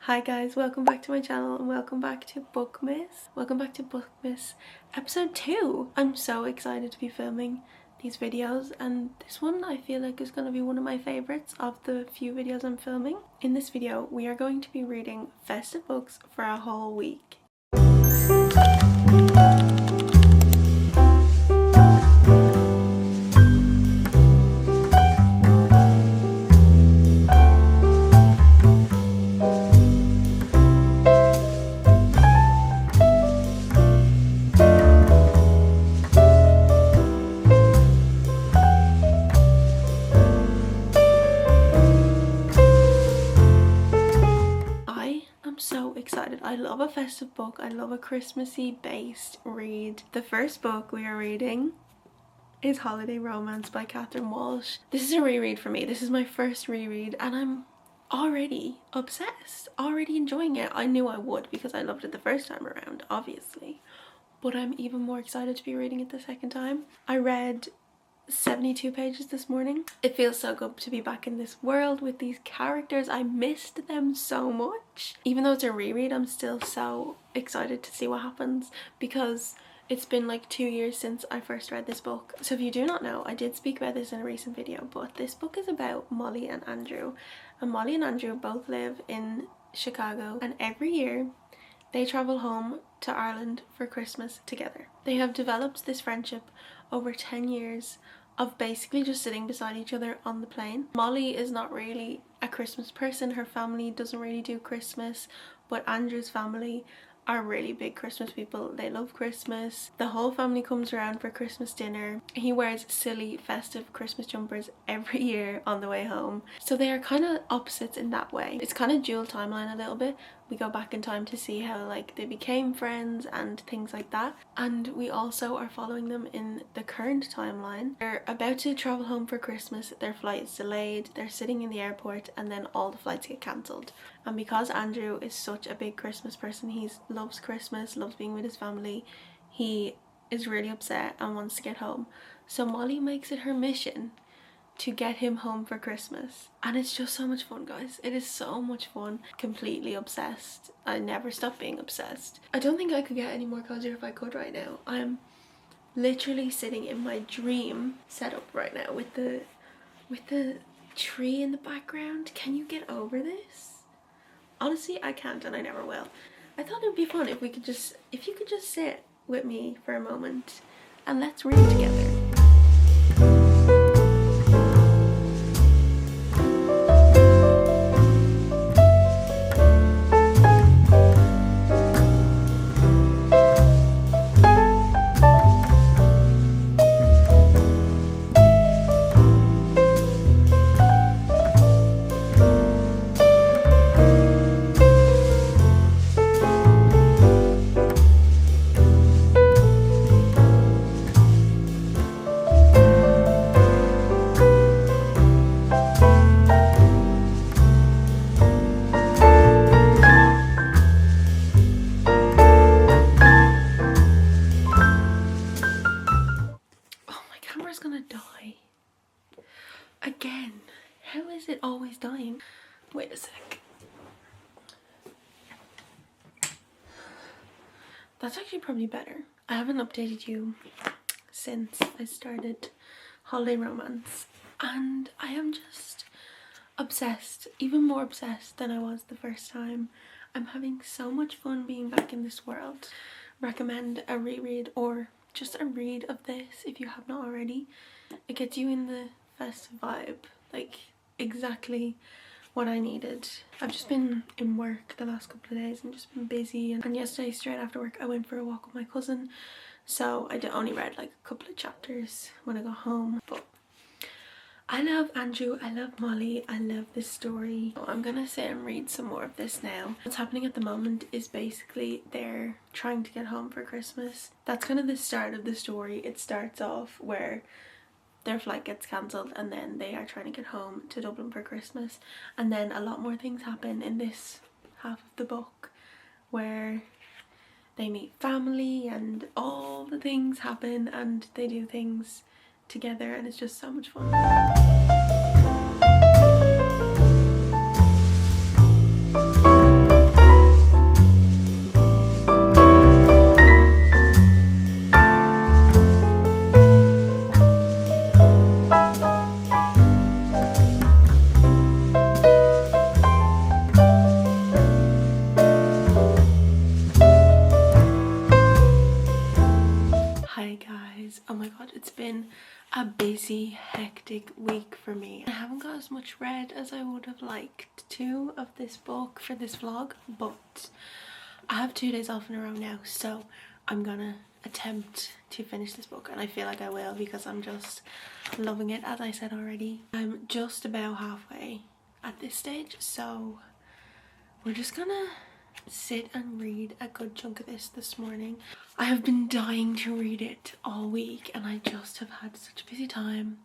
Hi guys, welcome back to my channel and welcome back to Bookmas. Welcome back to Bookmas episode 2. I'm so excited to be filming these videos, and this one I feel like is going to be one of my favourites of the few videos I'm filming. In this video we are going to be reading festive books for a whole week. So excited. I love a festive book. I love a Christmassy based read. The first book we are reading is Holiday Romance by Catherine Walsh. This is a reread for me. This is my first reread and I'm already obsessed, already enjoying it. I knew I would because I loved it the first time around, obviously, but I'm even more excited to be reading it the second time. I read 72 pages this morning. It feels so good to be back in this world with these characters. I missed them so much. Even though it's a reread, I'm still so excited to see what happens because it's been like 2 years since I first read this book. So if you do not know, I did speak about this in a recent video, but this book is about Molly and Andrew. And Molly and Andrew both live in Chicago, and every year they travel home to Ireland for Christmas together. They have developed this friendship over 10 years of basically just sitting beside each other on the plane. Molly is not really a Christmas person. Her family doesn't really do Christmas, but Andrew's family are really big Christmas people. They love Christmas. The whole family comes around for Christmas dinner. He wears silly festive Christmas jumpers every year on the way home. So they are kind of opposites in that way. It's kind of dual timeline a little bit. We go back in time to see how like they became friends and things like that. And we also are following them in the current timeline. They're about to travel home for Christmas. Their flight is delayed. They're sitting in the airport and then all the flights get cancelled. And because Andrew is such a big Christmas person, he loves Christmas, loves being with his family, he is really upset and wants to get home. So Molly makes it her mission to get him home for Christmas, and it's just so much fun, guys. It is so much fun. Completely obsessed. I never stop being obsessed. I don't think I could get any more cozier if I could right now. I'm literally sitting in my dream setup right now with the tree in the background. Can you get over this? Honestly, I can't, and I never will. I thought it would be fun if you could just sit with me for a moment and let's read together. Gonna die again. How is it always dying? Wait a sec. That's actually probably better. I haven't updated you since I started Holiday Romance, and I am just obsessed, even more obsessed than I was the first time. I'm having so much fun being back in this world. Recommend a reread or just a read of this if you have not already. It gets you in the festive vibe, like exactly what I needed. I've just been in work the last couple of days and just been busy, and yesterday straight after work I went for a walk with my cousin, so I only read like a couple of chapters when I got home. But I love Andrew, I love Molly, I love this story. I'm gonna sit and read some more of this now. What's happening at the moment is basically they're trying to get home for Christmas. That's kind of the start of the story. It starts off where their flight gets cancelled and then they are trying to get home to Dublin for Christmas, and then a lot more things happen in this half of the book where they meet family and all the things happen and they do things together, and it's just so much fun. as much read as I would have liked to of this book for this vlog, but I have 2 days off in a row now, so I'm gonna attempt to finish this book, and I feel like I will because I'm just loving it. As I said already, I'm just about halfway at this stage, so we're just gonna sit and read a good chunk of this morning. I have been dying to read it all week, and I just have had such a busy time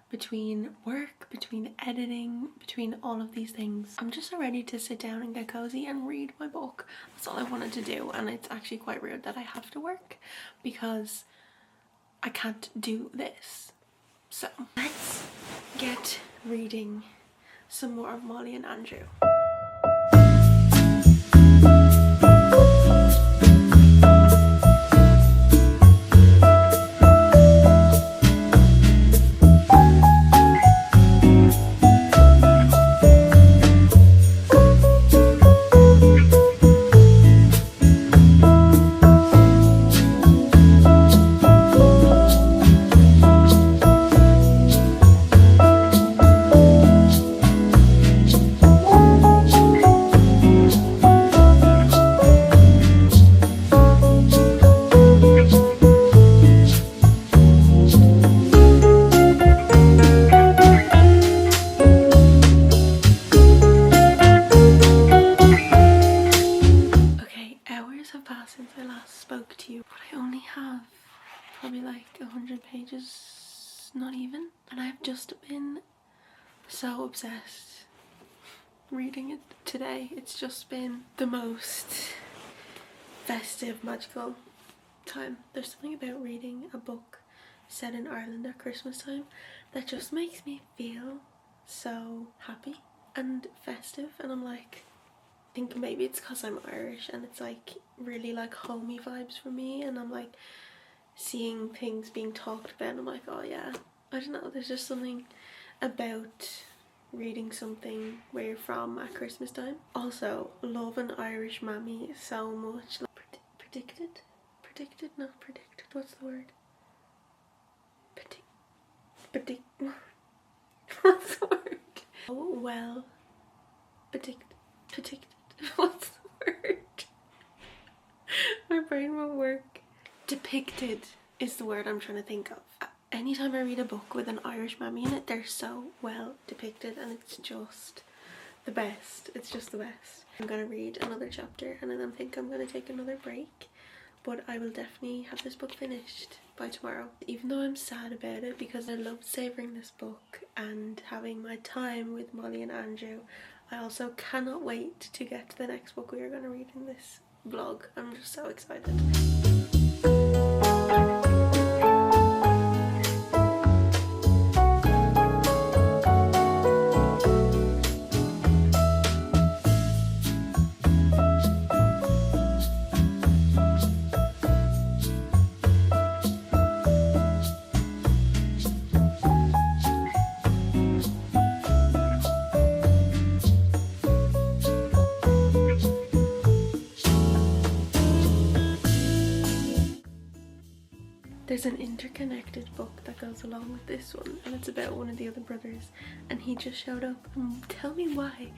between work, between editing, between all of these things. I'm just so ready to sit down and get cozy and read my book. That's all I wanted to do, and it's actually quite weird that I have to work because I can't do this. So let's get reading some more of Molly and Andrew. Since I last spoke to you, but I only have probably like 100 pages, not even, and I've just been so obsessed reading it today. It's just been the most festive, magical time. There's something about reading a book set in Ireland at Christmas time that just makes me feel so happy and festive, and I'm like, I think maybe it's because I'm Irish and it's like really like homey vibes for me, and I'm like seeing things being talked about and I'm like, oh yeah, I don't know, there's just something about reading something where you're from at Christmas time. Also love an Irish mammy so much. Like, not predicted, what's the word? What's the word? Oh well, predicted. What's the word? My brain won't work. Depicted is the word I'm trying to think of. Anytime I read a book with an Irish mammy in it, they're so well depicted, and it's just the best. It's just the best. I'm gonna read another chapter and then I think I'm gonna take another break, but I will definitely have this book finished by tomorrow. Even though I'm sad about it because I loved savouring this book and having my time with Molly and Andrew, I also cannot wait to get to the next book we are going to read in this vlog. I'm just so excited. There's an interconnected book that goes along with this one, and it's about one of the other brothers, and he just showed up, and tell me why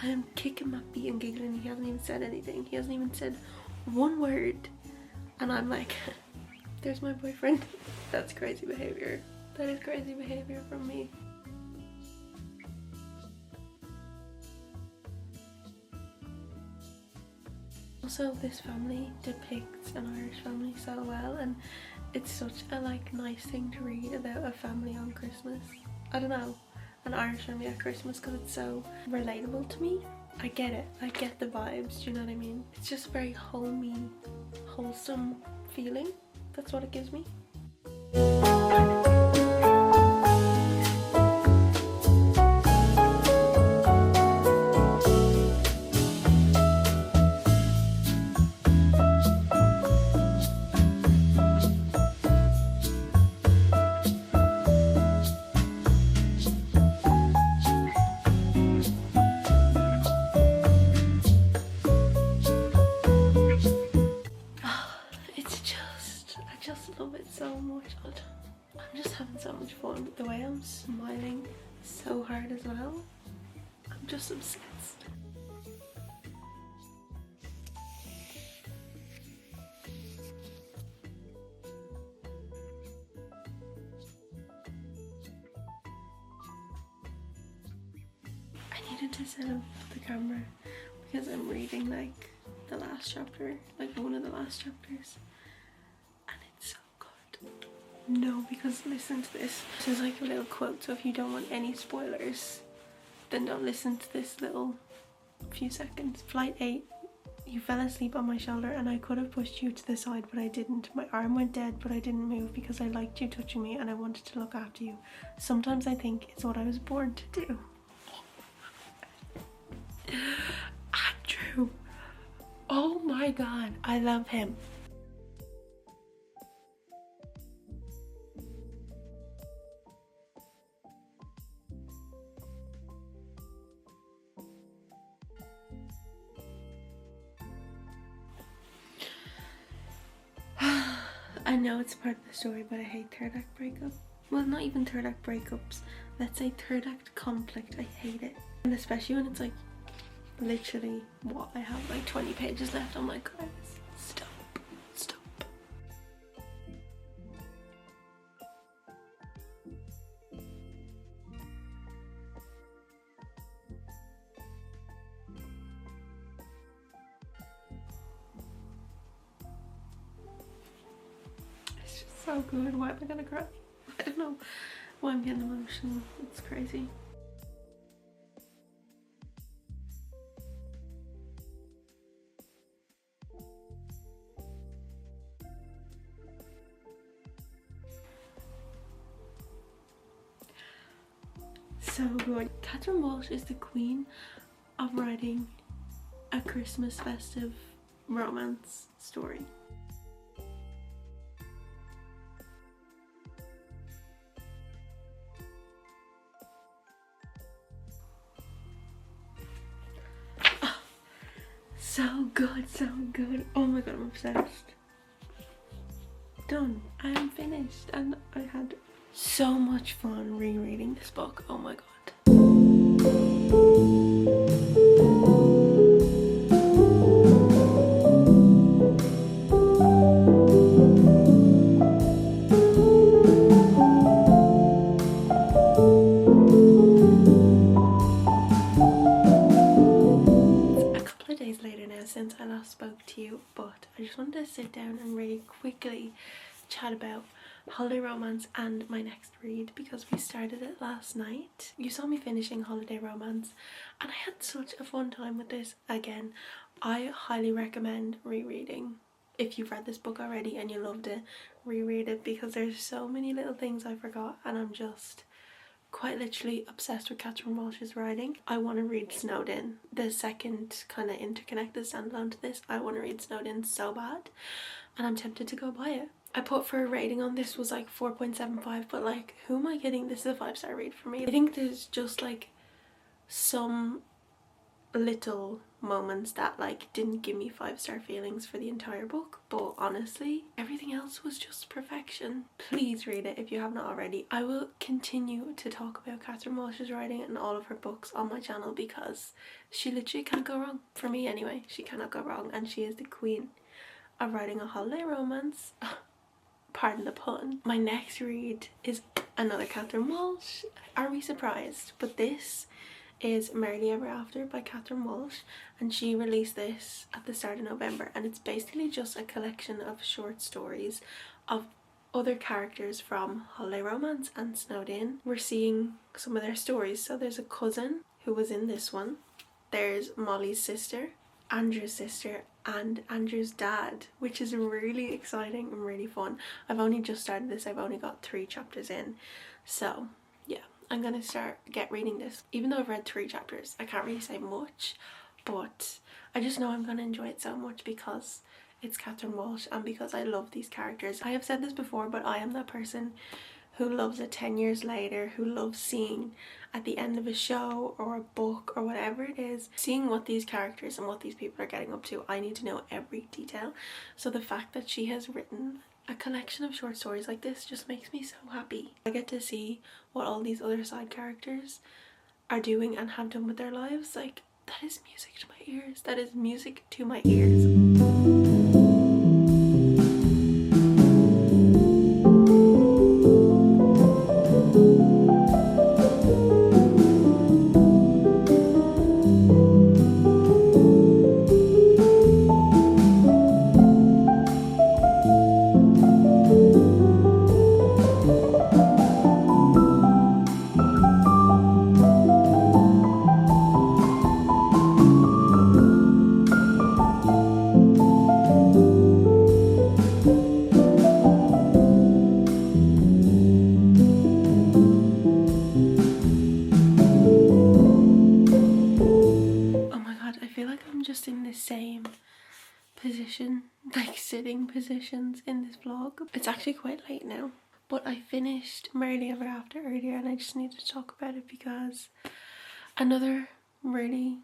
I am kicking my feet and giggling. He hasn't even said anything. He hasn't even said one word, and I'm like, there's my boyfriend. That's crazy behavior. That is crazy behavior from me. Also, this family depicts an Irish family so well, and it's such a like nice thing to read about a family on Christmas. I don't know, an Irish family at Christmas, because it's so relatable to me. I get it, I get the vibes, do you know what I mean? It's just a very homey, wholesome feeling. That's what it gives me. So much. I'm just having so much fun. The way I'm smiling so hard as well. I'm just obsessed. I needed to set up the camera because I'm reading like the last chapter, like one of the last chapters, and it's so good. No, because listen to this. This is like a little quote, so if you don't want any spoilers, then don't listen to this little few seconds. Flight 8. You fell asleep on my shoulder and I could have pushed you to the side, but I didn't. My arm went dead, but I didn't move because I liked you touching me and I wanted to look after you. Sometimes I think it's what I was born to do. Andrew. Oh my god, I love him. I know it's part of the story, but I hate third act breakup. Well, not even third act breakups. Let's say third act conflict. I hate it. And especially when it's like literally what I have like 20 pages left. I'm like, guys, stop. It's just so good. Why am I gonna cry? I don't know why I'm getting emotional. It's crazy. So good. Catherine Walsh is the queen of writing a Christmas festive romance story. Oh, so good, so good. Oh my god, I'm obsessed. Done. I am finished and I had so much fun rereading this book. Oh my god. A couple of days later now since I last spoke to you, but I just wanted to sit down and really quickly chat about Holiday Romance and my next read because we started it last night. You saw me finishing Holiday Romance and I had such a fun time with this. Again, I highly recommend rereading. If you've read this book already and you loved it, reread it because there's so many little things I forgot and I'm just quite literally obsessed with Catherine Walsh's writing. I want to read Snowed In, the second kind of interconnected standalone to this. I want to read Snowed In so bad and I'm tempted to go buy it. I put for a rating on this was like 4.75, but like who am I kidding? This is a 5-star read for me. I think there's just like some little moments that like didn't give me 5-star feelings for the entire book, but honestly everything else was just perfection. Please read it if you have not already. I will continue to talk about Catherine Walsh's writing and all of her books on my channel because she literally can't go wrong. For me anyway, she cannot go wrong and she is the queen of writing a holiday romance. Pardon the pun. My next read is another Catherine Walsh. Are we surprised? But this is Merrily Ever After by Catherine Walsh and she released this at the start of November and it's basically just a collection of short stories of other characters from Holiday Romance and Snowed In. We're seeing some of their stories. So there's a cousin who was in this one, there's Molly's sister, Andrew's sister and Andrew's dad, which is really exciting and really fun. I've only just started this, I've only got 3 chapters in, so yeah, I'm gonna get reading this. Even though I've read 3 chapters, I can't really say much, but I just know I'm gonna enjoy it so much because it's Catherine Walsh and because I love these characters. I have said this before, but I am that person who loves it 10 years later, who loves seeing at the end of a show or a book or whatever it is, seeing what these characters and what these people are getting up to. I need to know every detail. So the fact that she has written A collection of short stories like this just makes me so happy. I get to see what all these other side characters are doing and have done with their lives. Like, that is music to my ears. That is music to my ears. Just in the same position, like sitting positions in this vlog. It's actually quite late now, but I finished Merrily Ever After earlier and I just needed to talk about it because another really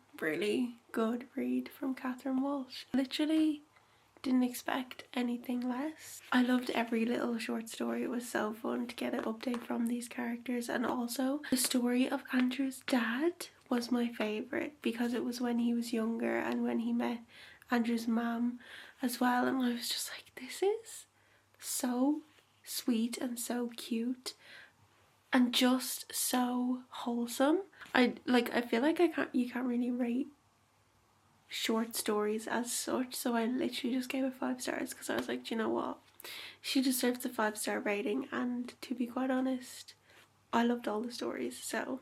good read from Catherine Walsh. Literally didn't expect anything less. I loved every little short story. It was so fun to get an update from these characters, and also the story of Andrew's dad was my favourite because it was when he was younger and when he met Andrew's mum as well, and I was just like, this is so sweet and so cute and just so wholesome. I feel like you can't really rate short stories as such, so I literally just gave it 5 stars because I was like, do you know what, she deserves a 5-star rating. And to be quite honest, I loved all the stories, so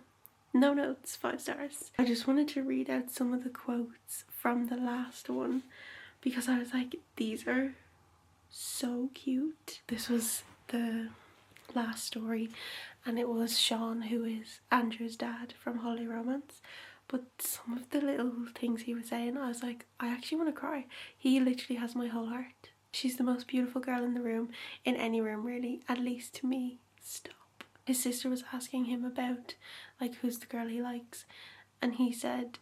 no notes, 5 stars. I just wanted to read out some of the quotes from the last one because I was like, these are so cute. This was the last story and it was Sean, who is Andrew's dad from Holiday Romance. But some of the little things he was saying, I was like, I actually want to cry. He literally has my whole heart. She's the most beautiful girl in the room, in any room really, at least to me. Stop. His sister was asking him about like who's the girl he likes, and he said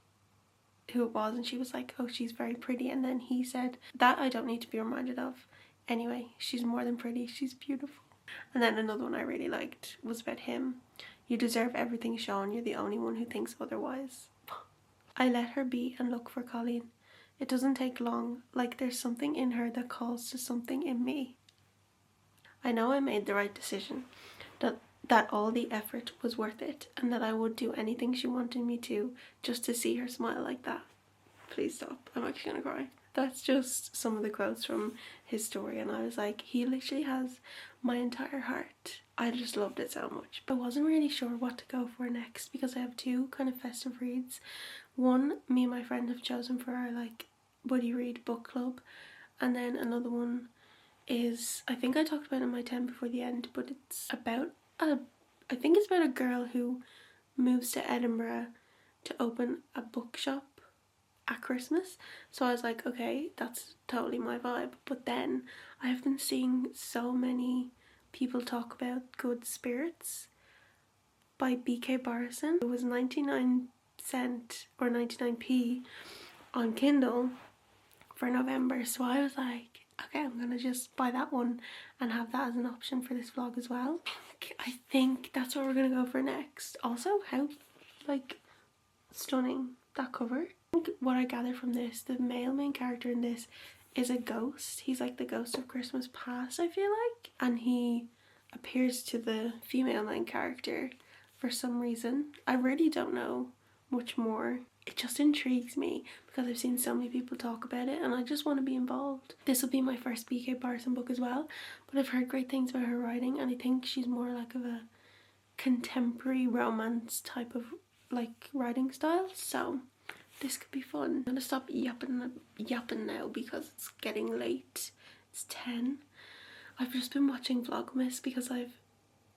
who it was, and she was like, oh, she's very pretty, and then he said, that I don't need to be reminded of. Anyway, she's more than pretty, she's beautiful. And then another one I really liked was about him. You deserve everything, Sean. You're the only one who thinks otherwise. I let her be and look for Colleen. It doesn't take long, like there's something in her that calls to something in me. I know I made the right decision, that all the effort was worth it, and that I would do anything she wanted me to just to see her smile like that. Please stop, I'm actually gonna cry. That's just some of the quotes from his story, and I was like, he literally has my entire heart. I just loved it so much. But I wasn't really sure what to go for next because I have 2 kind of festive reads. One, me and my friend have chosen for our like buddy read book club, and then another one is, I think I talked about it in my 10 before the end, but it's about I think it's about a girl who moves to Edinburgh to open a bookshop at Christmas. So I was like, okay, that's totally my vibe. But then I have been seeing so many people talk about Good Spirits by B.K. Barson. It was 99¢ or 99p on Kindle for November, so I was like, okay, I'm gonna just buy that one and have that as an option for this vlog as well. I think that's what we're gonna go for next. Also, how like stunning that cover. I think what I gather from this, the male main character in this is a ghost. He's like the ghost of Christmas past, I feel like, and he appears to the female main character for some reason. I really don't know much more. It just intrigues me because I've seen so many people talk about it and I just want to be involved. This will be my first BK Barson book as well, but I've heard great things about her writing, and I think she's more like of a contemporary romance type of like writing style, so this could be fun. I'm gonna stop yapping now because it's getting late. It's 10. I've just been watching Vlogmas because I've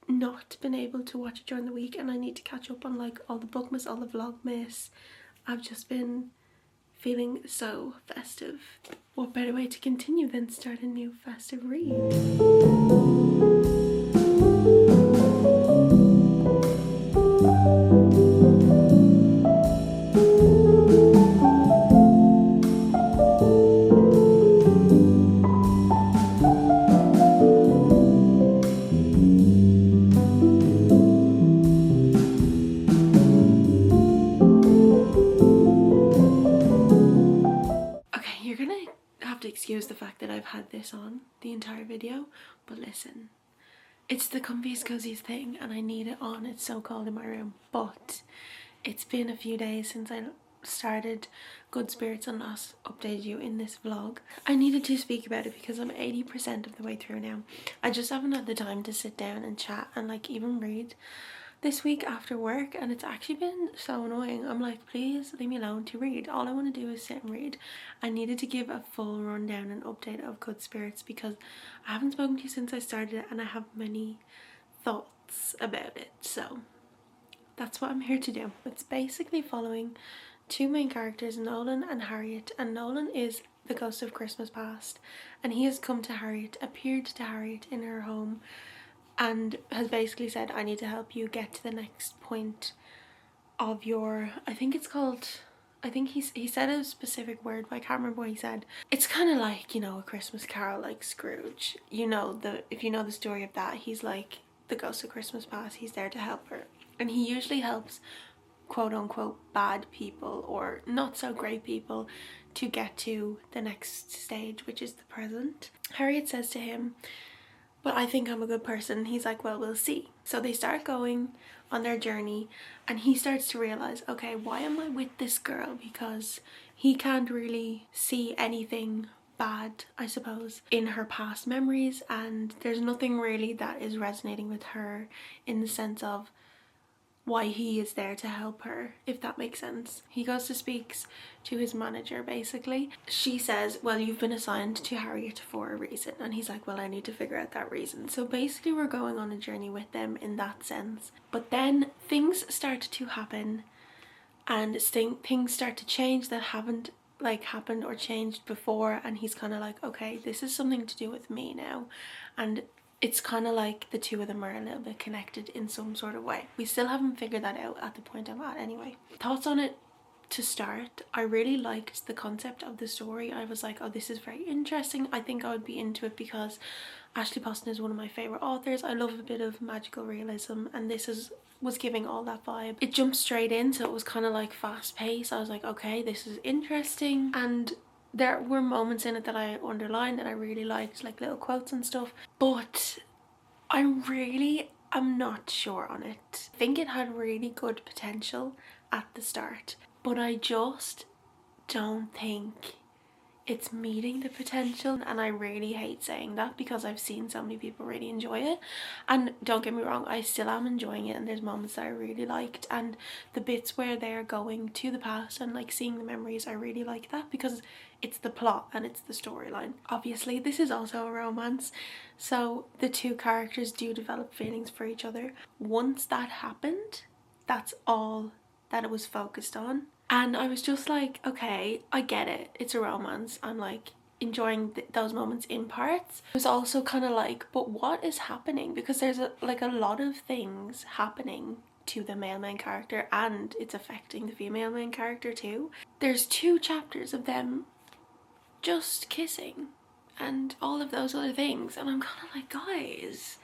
not been able to watch it during the week and I need to catch up on like all the Bookmas, all the Vlogmas. I've just been feeling so festive. What better way to continue than start a new festive read? You're gonna have to excuse the fact that I've had this on the entire video, but listen, it's the comfiest, coziest thing and I need it on. It's so cold in my room, but it's been a few days since I started Good Spirits and not updated you in this vlog. I needed to speak about it because I'm 80% of the way through now. I just haven't had the time to sit down and chat and like even read this week after work, and it's actually been so annoying. I'm like, please leave me alone to read. All I want to do is sit and read. I needed to give a full rundown and update of Good Spirits because I haven't spoken to you since I started it and I have many thoughts about it, so that's what I'm here to do. It's basically following two main characters, Nolan and Harriet, and Nolan is the ghost of Christmas past and he has come to Harriet, appeared to Harriet in her home, and has basically said, I need to help you get to the next point of your, I think it's called, I think he said a specific word but I can't remember what he said. It's kind of like, you know, A Christmas Carol, like Scrooge, you know, if you know the story of that, he's like the ghost of Christmas past. He's there to help her and he usually helps quote unquote bad people or not so great people to get to the next stage, which is the present. Harriet says to him, but I think I'm a good person. He's like, well, we'll see. So they start going on their journey and he starts to realize, okay, why am I with this girl? Because he can't really see anything bad, I suppose, in her past memories, and there's nothing really that is resonating with her in the sense of why he is there to help her, if that makes sense. He goes to speaks to his manager basically. She says, well, you've been assigned to Harriet for a reason, and he's like, well, I need to figure out that reason. So basically we're going on a journey with them in that sense, but then things start to happen and things start to change that haven't like happened or changed before, and he's kind of like, okay, this is something to do with me now, and it's kind of like the two of them are a little bit connected in some sort of way. We still haven't figured that out at the point I'm at anyway. Thoughts on it to start, I really liked the concept of the story. I was like, oh, this is very interesting. I think I would be into it because Ashley Poston is one of my favourite authors. I love a bit of magical realism and this was giving all that vibe. It jumped straight in, so it was kind of like fast paced. I was like, okay, this is interesting, and there were moments in it that I underlined and I really liked, like little quotes and stuff, but I'm not sure on it. I think it had really good potential at the start, but I just don't think it's meeting the potential, and I really hate saying that because I've seen so many people really enjoy it, and don't get me wrong, I still am enjoying it and there's moments that I really liked, and the bits where they're going to the past and like seeing the memories, I really like that because it's the plot and it's the storyline. Obviously this is also a romance, so the two characters do develop feelings for each other. Once that happened, that's all that it was focused on. And I was just like, okay, I get it, it's a romance, I'm like enjoying those moments in parts. It was also kind of like, but what is happening? Because there's a lot of things happening to the male main character and it's affecting the female main character too. There's 2 chapters of them just kissing and all of those other things, and I'm kind of like, guys,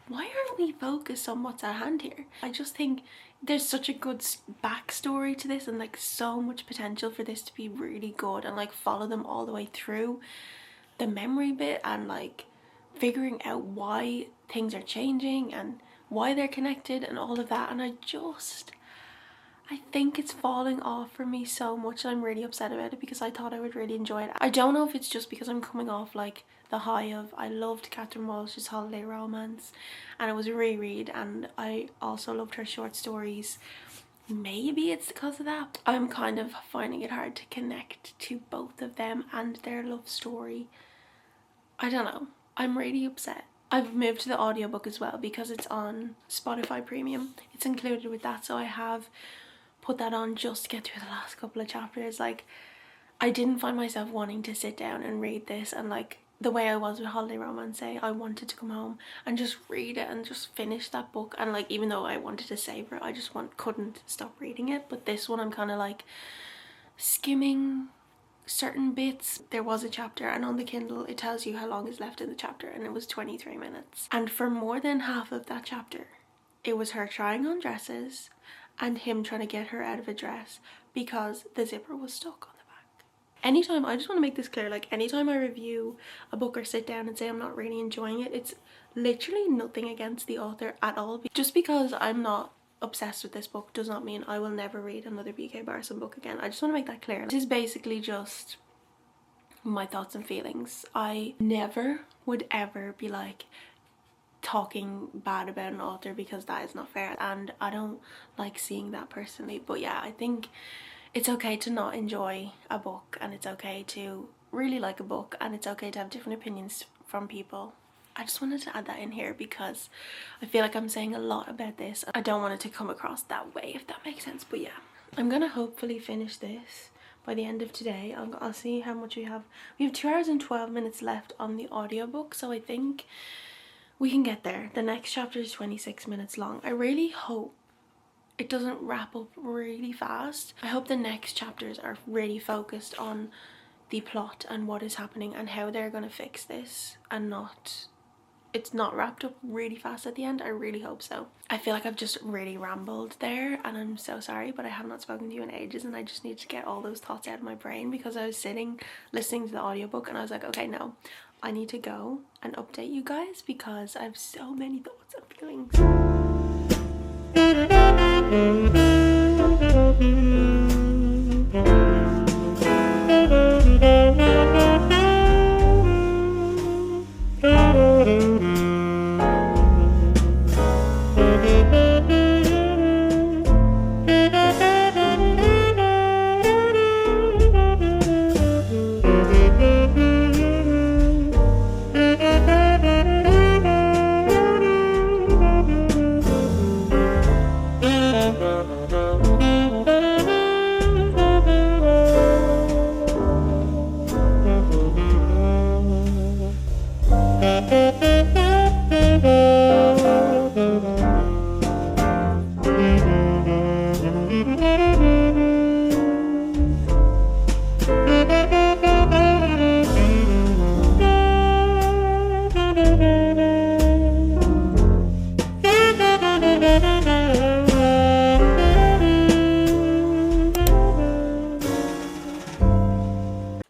why aren't we focused on what's at hand here? I just think there's such a good backstory to this and like so much potential for this to be really good and like follow them all the way through the memory bit and like figuring out why things are changing and why they're connected and all of that, and I think it's falling off for me so much and I'm really upset about it because I thought I would really enjoy it. I don't know if it's just because I'm coming off like the high of, I loved Catherine Walsh's holiday romance and it was a reread, and I also loved her short stories. Maybe it's because of that. I'm kind of finding it hard to connect to both of them and their love story. I don't know. I'm really upset. I've moved to the audiobook as well because it's on Spotify Premium. It's included with that, so I have put that on just to get through the last couple of chapters. Like, I didn't find myself wanting to sit down and read this and like the way I was with Holiday Romance, I wanted to come home and just read it and just finish that book, and like even though I wanted to savor it, I just couldn't stop reading it. But this one I'm kind of like skimming certain bits. There was a chapter and on the Kindle it tells you how long is left in the chapter and it was 23 minutes, and for more than half of that chapter it was her trying on dresses and him trying to get her out of a dress because the zipper was stuck on the back. Anytime, I just want to make this clear, like anytime I review a book or sit down and say I'm not really enjoying it, it's literally nothing against the author at all. Just because I'm not obsessed with this book does not mean I will never read another BK Barson book again. I just want to make that clear. This is basically just my thoughts and feelings. I never would ever be like talking bad about an author, because that is not fair and I don't like seeing that personally. But yeah, I think it's okay to not enjoy a book, and it's okay to really like a book, and it's okay to have different opinions from people. I just wanted to add that in here because I feel like I'm saying a lot about this. I don't want it to come across that way, if that makes sense. But yeah, I'm gonna hopefully finish this by the end of today. I'll see how much we have. We have 2 hours and 12 minutes left on the audiobook, so I think we can get there. The next chapter is 26 minutes long. I really hope it doesn't wrap up really fast. I hope the next chapters are really focused on the plot and what is happening and how they're going to fix this, and it's not wrapped up really fast at the end. I really hope so. I feel like I've just really rambled there and I'm so sorry, but I have not spoken to you in ages and I just need to get all those thoughts out of my brain, because I was sitting listening to the audiobook and I was like, okay, no, I need to go and update you guys because I have so many thoughts and feelings.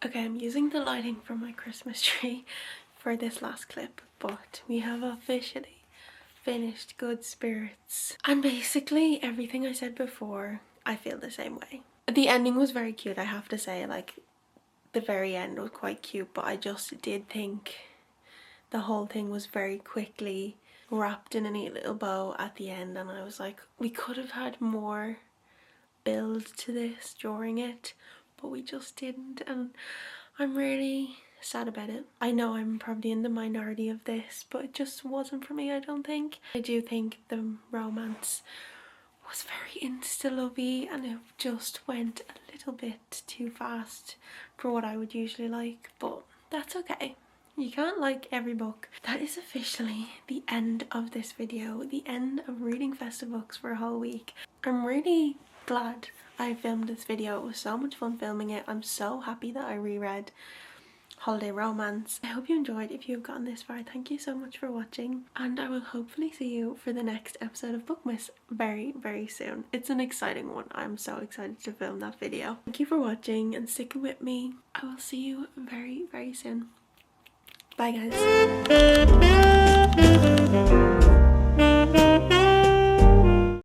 Okay, I'm using the lighting from my Christmas tree for this last clip, but we have officially finished Good Spirits. And basically everything I said before, I feel the same way. The ending was very cute, I have to say, like the very end was quite cute, but I just did think the whole thing was very quickly wrapped in a neat little bow at the end, and I was like, we could have had more build to this during it, but we just didn't, and I'm really sad about it. I know I'm probably in the minority of this, but it just wasn't for me, I don't think. I do think the romance was very insta-lovey and it just went a little bit too fast for what I would usually like, but that's okay. You can't like every book. That is officially the end of this video, the end of reading festive books for a whole week. I'm really glad I filmed this video. It was so much fun filming it. I'm so happy that I reread Holiday Romance. I hope you enjoyed. If you've gotten this far, thank you so much for watching, and I will hopefully see you for the next episode of Bookmas very, very soon. It's an exciting one. I'm so excited to film that video. Thank you for watching and sticking with me. I will see you very, very soon. Bye guys.